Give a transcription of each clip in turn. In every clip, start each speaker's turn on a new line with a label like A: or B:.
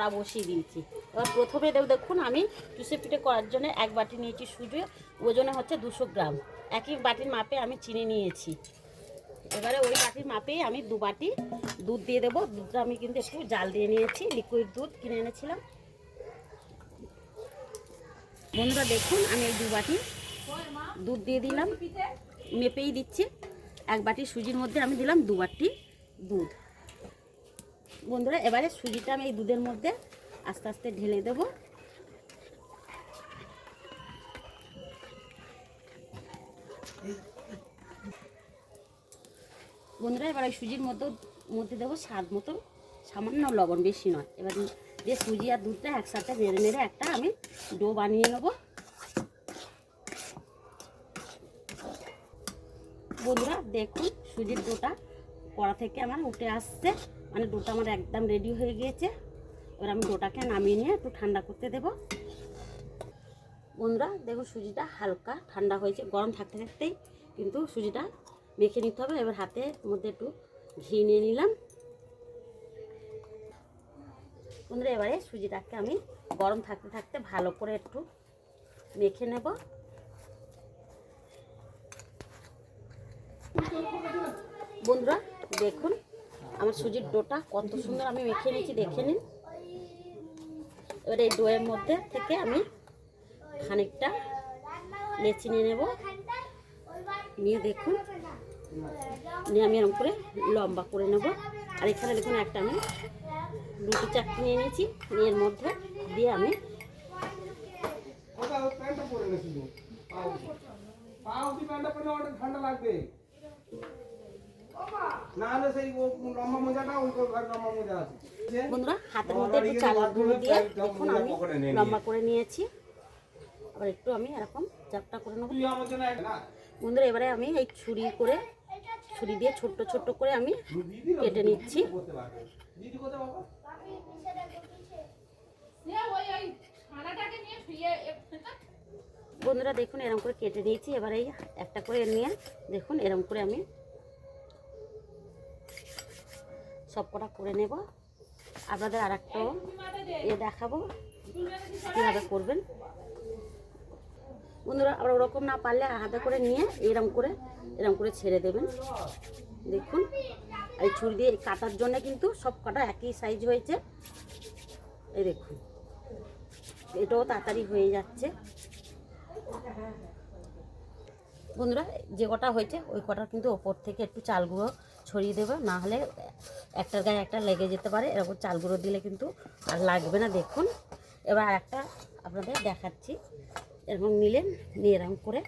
A: কড়া বসিয়ে দিয়েছি। এবার প্রথমে দেখুন আমি চুষে পিঠে করার জন্য 1 বাটি নিয়েছি সুজি, ওজনে হচ্ছে 200 গ্রাম। একই বাটির মাপে আমি চিনি নিয়েছি। এবারে ওই বাটির মাপেই আমি 2 বাটি দুধ দিয়ে দেবো। দুধটা আমি কিন্তু একটু জাল দিয়ে নিয়েছি, লিকুইড দুধ কিনে এনেছিলাম। বন্ধুরা দেখুন আমি এই 2 বাটি দুধ দিয়ে দিলাম, মেপেই দিচ্ছি। 1 বাটি সুজির মধ্যে আমি দিলাম 2 বাটি দুধ। বন্ধুরা এবারে সুজিটা আমি এই দুধের মধ্যে আস্তে আস্তে ঢেলে দেব। বন্ধুরা এবার ওই সুজির মধ্যে দেবো স্বাদ মতো সামান্য লবণ, বেশি নয়। এবার যে সুজি আর দুধটা একসাথে নেড়ে নেড়ে একটা আমি ডো বানিয়ে নেব। বন্ধুরা দেখুন সুজির ডোটা কড়া থেকে আমার উঠে আসছে, মানে ডোটা আমার একদম রেডি হয়ে গিয়েছে। এবার আমি ডোটাকে নামিয়ে নিয়ে একটু ঠান্ডা করতে দেব। বন্ধুরা দেখুন সুজিটা হালকা ঠান্ডা হয়েছে, গরম থাকতে থাকতেই কিন্তু সুজিটা মেখে নিতে হবে। এবার হাতের মধ্যে একটু ঘি নিয়ে নিলাম। বন্ধুরা এবারে সুজিটাকে আমি গরম থাকতে থাকতে ভালো করে একটু মেখে নেব। বন্ধুরা দেখুন আমার সুজির ডোটা কত সুন্দর আমি মেখে নিয়েছি, দেখে নিন। এবার এই ডোয়ের মধ্যে থেকে আমি খানিকটা লেচি নিয়ে নেব, নিয়ে দেখুন নিয়ে আমি এরকম করে লম্বা করে নেব। আর এখানে দেখুন একটা আমি রুটি চাকতি নিয়ে নিয়েছি, নিয়ে এর মধ্যে দিয়ে আমি বন্ধুরা হাতের মধ্যে একটু চালের গুঁড়ো দিয়ে দেখুন আমি লম্বা করে নিয়েছি। আবার একটু আমি এরকম চাপটা করে নেব। বন্ধুরা এবারে আমি এই ছুরি দিয়ে ছোট্ট ছোট্ট করে আমি কেটে নিচ্ছি। বন্ধুরা দেখুন এরকম করে কেটে নিয়েছি। এবারে এই একটা করে নিয়ে দেখুন এরকম করে আমি সব কটা করে নেব। আপনাদের আর একটাও দেখাবো কীভাবে করবেন। বন্ধুরা আবার ওরকম না পারলে হাতে করে নিয়ে এরকম করে ছেড়ে দেবেন। দেখুন এই ছুরি দিয়ে কাটার জন্য কিন্তু সব কটা একই সাইজ হয়েছে। এই দেখুন এটাও তাড়াতাড়ি হয়ে যাচ্ছে। বন্ধুরা যে কটা হয়েছে ওই কটা কিন্তু ওপর থেকে একটু চাল গুঁড়ো ছড়িয়ে দেবে, না হলে একটার গায়ে একটা লেগে যেতে পারে। এরকম চাল গুঁড়ো দিলে কিন্তু আর লাগবে না। দেখুন এবার আর একটা আপনাদের দেখাচ্ছি। এরকম নিয়ে এরকম করে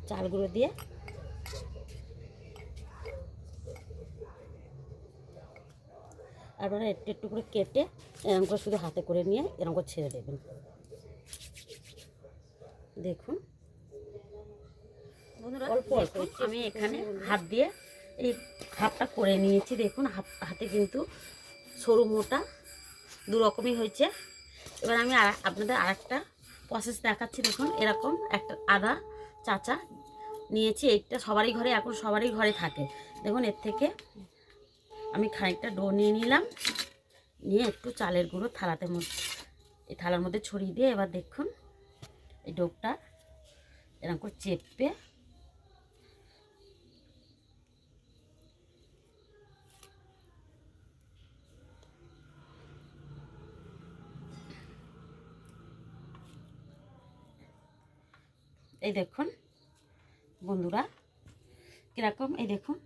A: চাল গুঁড়ো দিয়ে আপনারা একটু একটু করে কেটে এরকম করে শুধু হাতে করে নিয়ে এরকম করে ছেড়ে দেবেন। দেখুন অল্প অল্প আমি এখানে হাত দিয়ে এই হাতটা করে নিয়েছি। দেখুন হাতে কিন্তু সরু মোটা দু রকমই হয়েছে। এবার আমি আপনাদের আরেকটা প্রসেস দেখাচ্ছি। দেখুন এরকম একটা আদা চাচা নিয়েছি, এইটা সবারই ঘরে এখন সবারই ঘরে থাকে। দেখুন এর থেকে আমি খানিকটা ডো নিয়ে নিলাম, নিয়ে একটু চালের গুঁড়ো এই থালার মধ্যে ছড়িয়ে দিয়ে এবার দেখুন এই ডোটা এরকম করে চেপে এই দেখুন বন্ধুরা কীরকম, এই দেখুন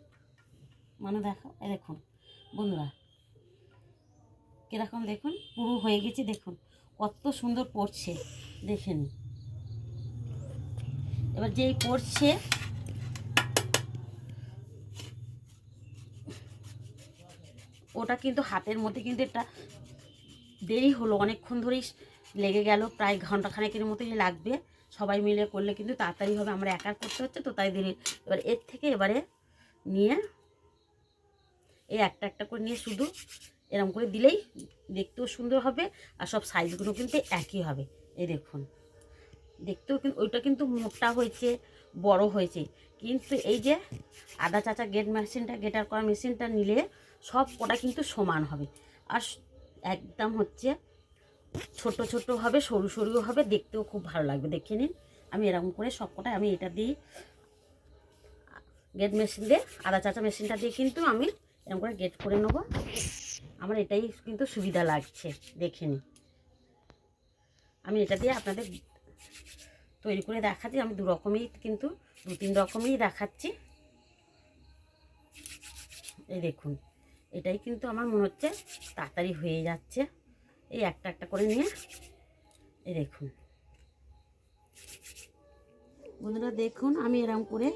A: দেখো এই দেখুন বন্ধুরা কীরকম দেখুন পুরো হয়ে গেছে। দেখুন কত সুন্দর পড়ছে, দেখে নিন। এবার যেই পড়ছে ওটা কিন্তু হাতের মধ্যে কিন্তু এটা দেরি হলো, অনেকক্ষণ ধরেই লেগে গেল, প্রায় ঘন্টাখানেকের মতোই লাগবে। সবাই মিলে করলে কিন্তু তাড়াতাড়ি হবে, আমরা একা করতে হচ্ছে তো তাই দেরি। এবার এর থেকে এবারে নিয়ে এই একটা একটা করে নিয়ে শুধু এরকম করে দিলেই দেখতেও সুন্দর হবে, আর সব সাইজগুলো কিন্তু একই হবে। এই দেখুন দেখতেও কিন্তু ওইটা কিন্তু মোটা হয়েছে, বড় হয়েছে, কিন্তু এই যে আদা চাচা গেটার করা মেশিনটা নিলে সব কটা কিন্তু সমান হবে। আর একদম হচ্ছে ছোট ছোট হবে, সরু সরু হবে, দেখতেও খুব ভালো লাগবে। দেখে নিন আমি এরকম করে সব কটা আমি এটা দিই গেট মেশিন দিয়ে, আদা চাচা মেশিনটা দিয়ে কিন্তু আমি এরকম করে গেট করে নেবো। আমার এটাই কিন্তু সুবিধা লাগছে। দেখে নিন আমি এটা দিয়ে আপনাদের তৈরি করে দেখাচ্ছি। আমি দু তিন রকমই দেখাচ্ছি। এই দেখুন এটাই কিন্তু আমার মনে হচ্ছে তাড়াতাড়ি হয়ে যাচ্ছে। এই একটা একটা করে নিয়ে এই দেখুন বন্ধুরা, দেখুন আমি এরকম করে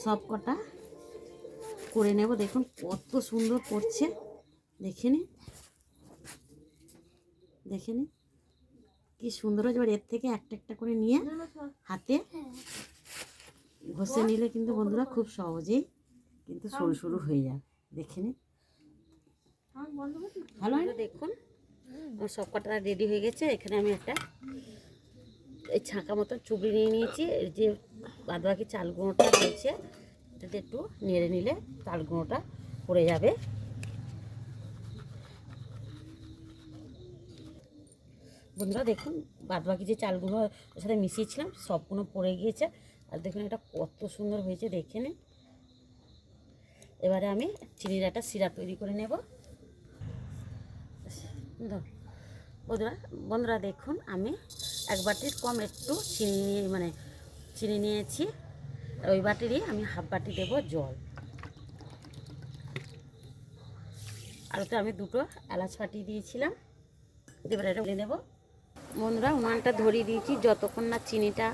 A: সব কটা করে নেব। দেখুন কত সুন্দর করছে, দেখে নিন কি সুন্দর হয়েছে। এবার এর থেকে একটা একটা করে নিয়ে হাতে ঘষে নিলে কিন্তু বন্ধুরা খুব সহজেই কিন্তু সরু সরু হয়ে যায়। দেখে নিন ভালো হয় না? দেখুন আমার সব কটা রেডি হয়ে গেছে। এখানে আমি একটা এই ছাঁকা মতো চুবড়ি নিয়ে নিয়েছি। এর যে বাদবাকি চাল গুঁড়োটা রয়েছে এটাতে একটু নেড়ে নিলে চাল গুঁড়োটা পড়ে যাবে। বন্ধুরা দেখুন বাদবাকি যে চালগুলো ওর সাথে মিশিয়েছিলাম সবগুলো পড়ে গিয়েছে। আর দেখুন এটা কত সুন্দর হয়েছে, দেখে নিন। এবারে আমি চিনির একটা সিরা তৈরি করে নেব। বন্ধুরা দেখুন আমি এক বাটির কম একটু চিনি নিয়েছি। ওই বাটিরই আমি হাফ বাটি দেব জল। আর ওতে আমি দুটো এলাচ ফাটিয়ে দিয়েছিলাম। এবারে এটা বলে নেব। বন্ধুরা উনানটা ধরিয়ে দিয়েছি, যতক্ষণ না চিনিটা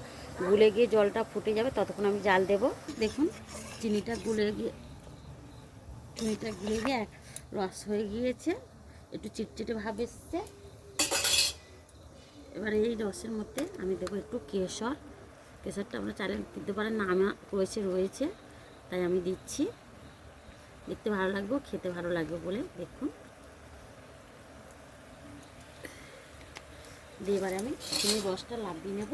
A: গুলে গিয়ে জলটা ফুটে যাবে ততক্ষণ আমি জাল দেব। দেখুন চিনিটা গুলে গিয়ে এক রস হয়ে গিয়েছে, একটু চিটচিটে ভাব এসছে। এবারে এই রসের মধ্যে আমি দেবো একটু কেশরটা আমরা চাইলে দিতে পারেন না, আমার রয়েছে তাই আমি দিচ্ছি। দেখতে ভালো লাগবে, খেতে ভালো লাগবে বলে। দেখুন দিয়ে এবারে আমি চিনির রসটা লাগিয়ে নেব।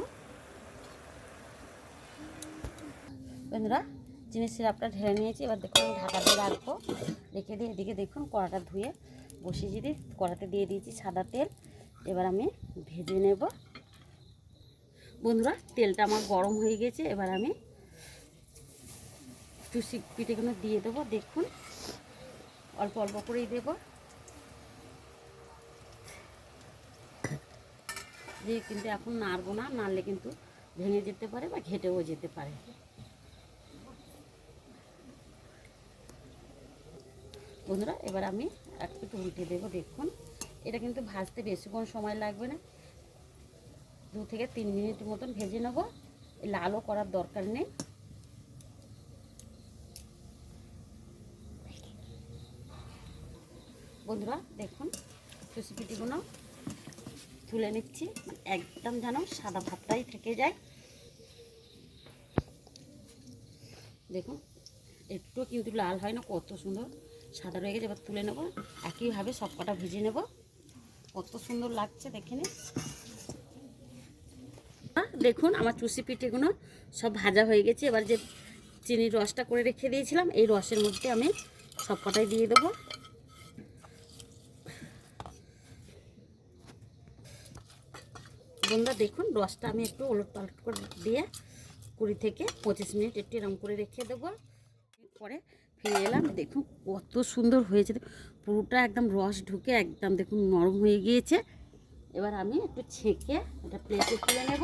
A: বন্ধুরা চিনির সিরাপটা ঢেলে নিয়েছি। এবার দেখুন আমি ঢাকা দিয়ে রাখবো, রেখে দিয়ে এদিকে দেখুন কড়াটা ধুয়ে বসিয়ে দিয়ে কড়াতে দিয়ে দিয়েছি সাদা তেল। এবার আমি ভেজে নেব। বন্ধুরা তেলটা আমার গরম হয়ে গেছে। এবার আমি চুষি পিঠেগুলো দিয়ে দেবো। দেখুন অল্প অল্প করেই দেবো, দিয়ে কিন্তু এখন নাড়বো না, নাড়লে কিন্তু ভেঙে যেতে পারে বা ঘেটেও যেতে পারে। বন্ধুরা এবার আমি একটু উল্টে দেবো। দেখুন এটা কিন্তু ভাজতে বেশিক্ষণ সময় লাগবে না, 2 থেকে 3 মিনিট মতন ভেজে নেব। লালও করার দরকার নেই। বন্ধুরা দেখুন চুষি পিঠেগুলো তুলে নিচ্ছি, একদম যেন সাদা ভাতটাই থেকে যায়। দেখুন একটু কিন্তু লাল হয় না, কত সুন্দর সাদা রয়ে গেছে। এবার তুলে নেব, একইভাবে সব কটা ভেজে নেব। কত সুন্দর লাগছে দেখে নিন। দেখুন আমার চুষি পিঠেগুলো সব ভাজা হয়ে গেছে। এবার যে চিনির রসটা করে রেখে দিয়েছিলাম এই রসের মধ্যে আমি সব কটাই দিয়ে দেবো। বন্ধুরা দেখুন রসটা আমি একটু ওলট পালট করে দিয়ে 20 থেকে 25 মিনিট একটু এরকম করে রেখে দেবো। পরে ফিরে এলাম, দেখুন কত সুন্দর হয়েছে, পুরোটা একদম রস ঢুকে একদম দেখুন নরম হয়ে গিয়েছে। এবার আমি একটু ছেঁকে এটা প্লেটে তুলে নেব।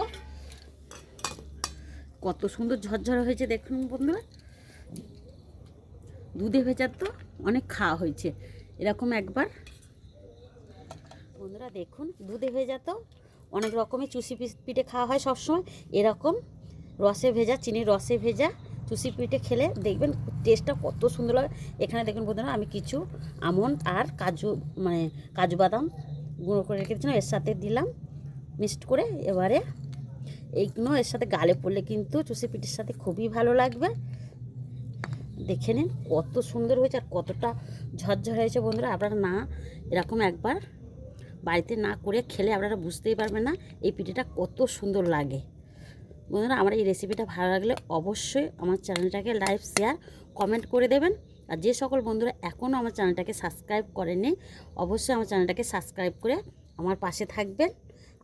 A: কত সুন্দর ঝরঝরে হয়েছে দেখুন বন্ধুরা। দুধে ভেজার তো অনেক খাওয়া হয়েছে, এরকম একবার বন্ধুরা দেখুন দুধে ভেজা তো অনেক রকমের চুষি পিঠে খাওয়া হয় সবসময়। এরকম রসে ভেজা, চিনির রসে ভেজা চুষি পিঠে খেলে দেখবেন টেস্টটা কত সুন্দর লাগে। এখানে দেখুন বন্ধুরা আমি কিছু আমন্ড আর কাজু বাদাম গুঁড়ো করে রেখেছিলাম, এর সাথে দিলাম মিক্সড করে। এবারে এইগুলো এর সাথে গালে পড়লে কিন্তু চুষি পিঠের সাথে খুবই ভালো লাগবে। দেখে নিন কত সুন্দর হয়েছে আর কতটা ঝরঝর হয়েছে। বন্ধুরা আপনারা না এরকম একবার বাড়িতে না করে খেলে আপনারা বুঝতেই পারবেন না এই পিঠেটা কত সুন্দর লাগে। বন্ধুরা আমার এই রেসিপিটা ভালো লাগলে অবশ্যই আমার চ্যানেলটাকে লাইক শেয়ার কমেন্ট করে দেবেন আর যে সকল বন্ধুরা এখনও আমার চ্যানেলটাকে সাবস্ক্রাইব করেননি, অবশ্যই আমার চ্যানেলটাকে সাবস্ক্রাইব করে আমার পাশে থাকবেন।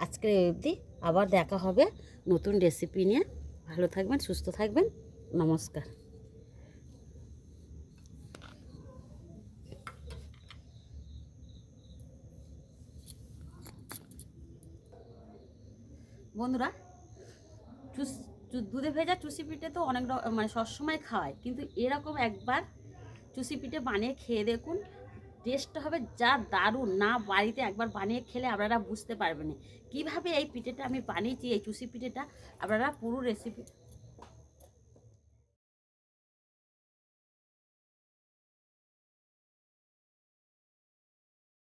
A: আজকের এই অবধি, আবার দেখা হবে নতুন রেসিপি নিয়ে। ভালো থাকবেন, সুস্থ থাকবেন, নমস্কার। বন্ধুরা, দুধে ভেজা চুষি পিঠে তো অনেক মানে সবসময় খাওয়ায়, কিন্তু এরকম একবার চুষি পিঠে বানিয়ে খেয়ে দেখুন, টেস্টটা হবে যা দারুণ। না বাড়িতে একবার বানিয়ে খেলে আপনারা বুঝতে পারবেন না কীভাবে এই পিঠেটা আমি বানিয়েছি। এই চুষি পিঠেটা আপনারা পুরো রেসিপি